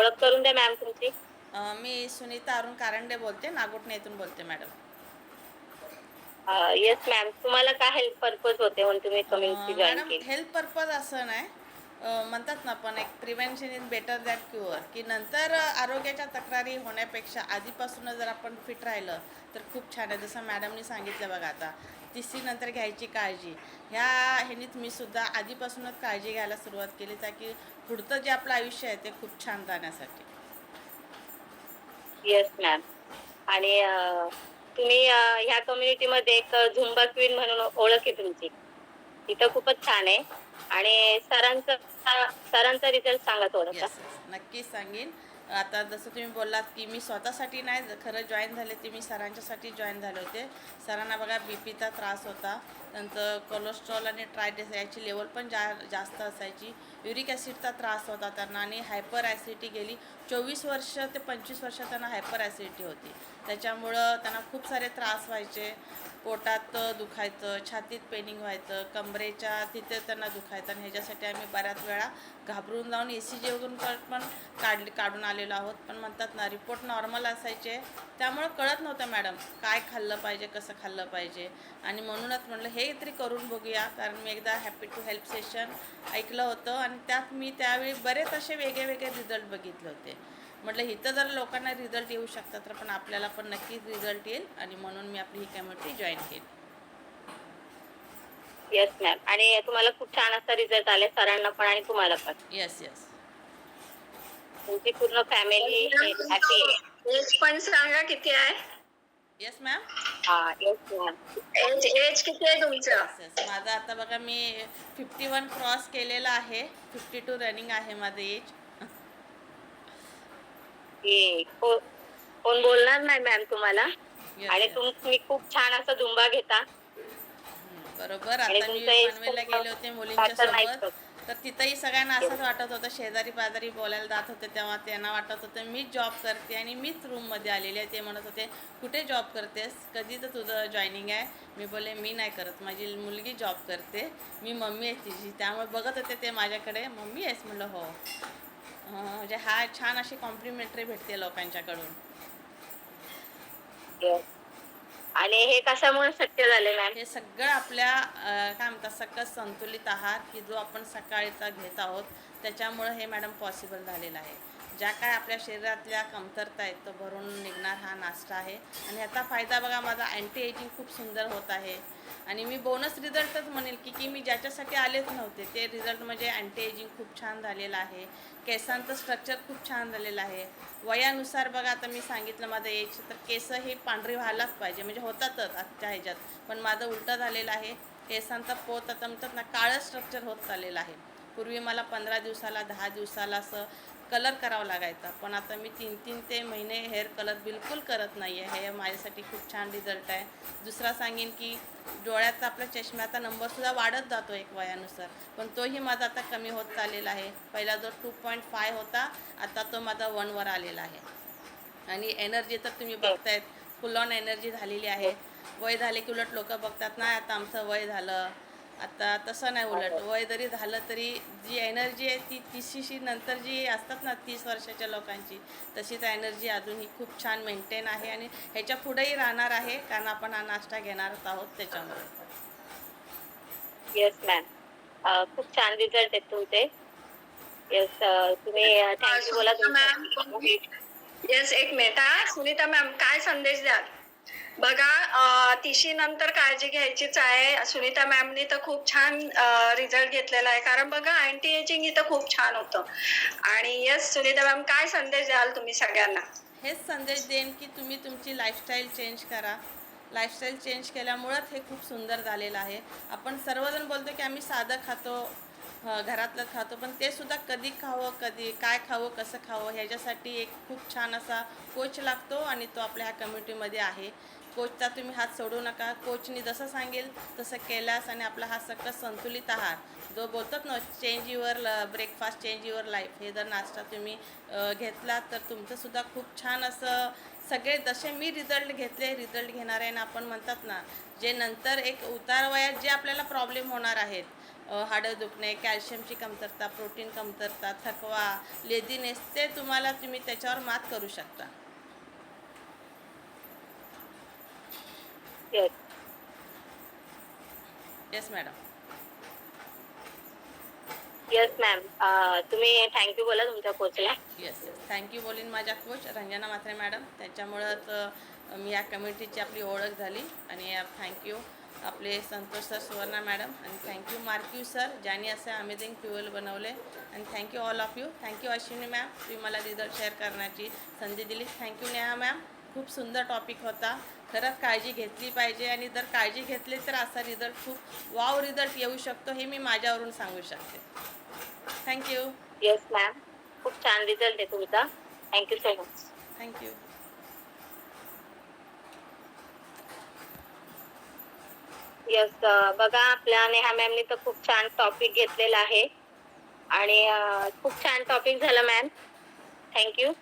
ओळख करून द्या मॅम तुमची. मी सुनीता अरुण कारंडे बोलते, नागोठणे येथून बोलते मॅडम. येस मॅम, तुम्हाला काय हेल्प पर्पज होते म्हणून तुम्ही कम्युनिटी जॉईन मॅडम केली? हेल्थ पर्पज असं नाही, म्हणतात ना पण एक prevention is better that cure, की नंतर आरोग्याच्या तक्रारी होण्यापेक्षा आधीपासूनच जर आपण फिट राहिलं तर खूप छान आहे. जसं मॅडमनी सांगितलं बघा, आता तिसरी नंतर घ्यायची काळजी, ह्यानीच मी सुद्धा आधीपासूनच काळजी घ्यायला सुरुवात केली, ताकी पुढचं जे आपलं आयुष्य आहे ते खूप छान जाण्यासाठी. Yes ma'am. आणि तुम्ही ह्या कम्युनिटीमध्ये एक झुंबा क्वीन म्हणून ओळख आहे तुमची. तिथं खूपच छान आहे. आणि सरांचा रिझल्ट सांगा थोडासा. येस येस, नक्कीच सांगेन. आता जसं तुम्ही बोललात की मी स्वतःसाठी नाही खरं जॉईन झाले, ते मी सरांच्यासाठी जॉईन झाले होते. सरांना बघा बीपीचा त्रास होता, नंतर कोलेस्ट्रॉल आणि ट्रायडेस याची लेवल पण जास्त असायची, युरिक ॲसिडचा त्रास होता त्यांना, आणि हायपर ॲसिडिटी गेली 24 वर्ष ते 25 वर्ष त्यांना हायपर ॲसिडिटी होती. त्याच्यामुळं त्यांना खूप सारे त्रास व्हायचे, पोटात दुखायचं, छातीत पेनिंग व्हायचं, कमरेच्या तिथे त्यांना दुखायचं. आणि ह्याच्यासाठी आम्ही बऱ्याच वेळा घाबरून जाऊन ECG वगैरे पण काढून आलेलो आहोत. पण म्हणतात ना रिपोर्ट नॉर्मल असायचे, त्यामुळं कळत नव्हतं मॅडम काय खाल्लं पाहिजे, कसं खाल्लं पाहिजे. आणि म्हणूनच म्हटलं हे तरी करून बघूया, कारण मी एकदा हॅपी टू हेल्प सेशन ऐकलं होतं आणि त्यात मी त्यावेळी बरेच असे वेगळे वेगळे रिझल्ट बघितले होते. म्हटलं इथं जर लोकांना रिझल्ट येऊ शकतात तर पण आपल्याला पण नक्कीच रिझल्ट येईल, आणि म्हणून मी आपली ही कम्युनिटी जॉईन केली. Yes ma'am. आणि तुम्हाला खूप छान असा रिझल्ट आले, सरांना पण आणि तुम्हाला पण. Yes yes. तुमची पूर्ण फॅमिली हॅपी आहे. एज पण सांगा किती आहे? Yes ma'am. Yes ma'am. Age किती आहे तुमचं? येस येस, माझं आता बघा मी 51 क्रॉस केलेलं आहे, 52 रनिंग आहे माझं एज. कोण बोलणार नाही मॅम तुम्हाला. येस आणि येस, तुम्ही खूप छान असा झुंबा घेता. बरोबर. आणि आता मी तुमचं एज पनवेलला पण गेले होते मुलींच्या मॅटर नाही सोबत, करत. तर तिथंही सगळ्यांना असंच वाटत होतं, शेजारी पाजारी बोलायला जात होते तेव्हा त्यांना वाटत होतं मीच जॉब करते आणि मीच रूममध्ये आलेली आहे. ते म्हणत होते कुठे जॉब करतेस, कधी तर तुझं जॉईनिंग आहे. मी बोलले मी नाही करत, माझी मुलगी जॉब करते, मी मम्मी आहे तिची. त्यामुळे बघत होते ते माझ्याकडे, मम्मी आहेस म्हणलं हो. म्हणजे हा छान अशी कॉम्प्लिमेंटरी भेटते लोकांच्याकडून. Yes. आणि हे कशामुळे शक्य झाले मॅम? हे सगळं आपल्या काय म्हणतात सकस संतुलित आहार, की जो आपण सकाळीचा घेत आहोत, त्याच्यामुळं हे मॅडम पॉसिबल झालेलं आहे. ज्या काय आपल्या शरीरातल्या कमतरता आहेत तो भरून निघणार हा नाश्ता आहे. आणि ह्याचा फायदा बघा, माझा अँटी एजिंग खूप सुंदर होत आहे. आणि मी बोनस रिझल्टच म्हणेल की मी ज्याच्यासाठी आलेच नव्हते ते रिझल्ट म्हणजे अँटी एजिंग खूप छान झालेलं आहे. केसांचं स्ट्रक्चर खूप छान झालेलं आहे. वयानुसार बघा, आता मी सांगितलं माझं एज, तर केस ही पांढरी व्हायलाच पाहिजे, म्हणजे होतातच आजच्या ह्याच्यात, पण माझं उलटं झालेलं आहे. केसांचा पोत आता म्हणतात ना काळं स्ट्रक्चर होत चाललेलं आहे. पूर्वी मला 15 दिवसाला 10 दिवसाला असं कलर करावा लागायचा, पण आता मी 3-3 ते महिने हेअर कलर बिलकुल करत नाही आहे. हे माझ्यासाठी खूप छान रिझल्ट आहे. दुसरा सांगेन की डोळ्याचा आपल्या चष्म्याचा नंबरसुद्धा वाढत जातो एक वयानुसार, पण तोही माझा आता कमी होत चाललेला आहे. पहिला जो 2.5 होता, आता तो माझा 1वर आलेला आहे. आणि एनर्जी तर तुम्ही बघतायत, फुल ऑन एनर्जी झालेली आहे. वय झाले की उलट लोक बघतात नाही आता आमचं वय झालं, आता तसं नाही, उलट वय जरी झालं तरी जी एनर्जी आहे ती 30शी नंतर जी असतात ना 30 वर्षाच्या लोकांची, तशीच एनर्जी अजूनही खूप छान मेंटेन आहे. आणि ह्याच्या पुढेही राहणार आहे, कारण आपण हा नाश्ता घेणारच आहोत त्याच्यामुळे. Yes ma'am. खूप छान रिझल्ट आहेत तुमचे. येस. तुम्ही थँक्यू बोला सुनीता तुमच्या. मॅम, येस एक मिनिट हा. सुनीता मॅम काय संदेश द्याल? बघा, तिशी नंतर काळजी घ्यायचीच आहे. सुनीता मॅमनी तर खूप छान रिझल्ट घेतलेला आहे, कारण बघा अँटी एजिंग इथं खूप छान होतं. आणि येस सुनीता मॅम, काय संदेश द्याल तुम्ही सगळ्यांना? हेच संदेश देईन की तुम्ही तुमची लाईफस्टाईल चेंज करा. लाईफस्टाईल चेंज केल्यामुळंच हे खूप सुंदर झालेलं आहे. आपण सर्वजण बोलतो की आम्ही साधं खातो, घरातलं खातो, पण ते सुद्धा कधी खावं, कधी काय खावं, कसं खावं, ह्याच्यासाठी एक खूप छान असा कोच लागतो, आणि तो आपल्या ह्या कम्युनिटीमध्ये आहे. कोचचा तुम्ही हात सोडू नका. कोचनी जसं सांगेल तसं केल्यास, आणि आपला हा सकस संतुलित आहार जो बोलतात ना change your breakfast change your life, हे जर नाश्ता तुम्ही घेतला तर तुमचंसुद्धा खूप छान असं, सगळे जसे मी रिझल्ट घेतले रिझल्ट घेणार आहे. आणि आपण म्हणतात ना जे नंतर एक उतार वयात जे आपल्याला प्रॉब्लेम होणार आहेत, हाडं दुखणे, कॅल्शियमची कमतरता, प्रोटीन कमतरता, थकवा, लेझीनेस, ते तुम्ही त्याच्यावर मात करू शकता. Yes yes madam. Yes ma'am. तुम्ही थँक्यू बोला तुमच्या कोचला. येस येस, थँक्यू बोलीन माझ्या कोच रंजना म्हात्रे मॅडम. त्याच्यामुळंच मी या कम्युनिटीची आपली ओळख झाली. आणि थँक्यू आपले संतोष सर, सुवर्णा मॅडम, आणि थँक्यू मार्क्यू सर, ज्यांनी असे अमेझिंग फ्युअल बनवले. आणि thank you all of you. Thank you Ashwini ma'am, तुम्ही मला रिझल्ट शेअर करण्याची संधी दिली. थँक्यू नेहा मॅम, खूप सुंदर टॉपिक होता. खरंच काळजी घेतली पाहिजे, आणि जर काळजी घेतली तर असा रिझल्ट, खूप वाव रिझल्ट येऊ शकतो, हे मी माझ्यावरून सांगू शकते. थँक्यू. येस मॅम, खूप छान रिझल्ट आहे तुमचा. Thank you so much. Thank you. Yes, बघा आपल्या नेहा मॅमनी तर खूप छान टॉपिक घेतलेला आहे आणि खूप छान टॉपिक झाला मॅम. थँक्यू.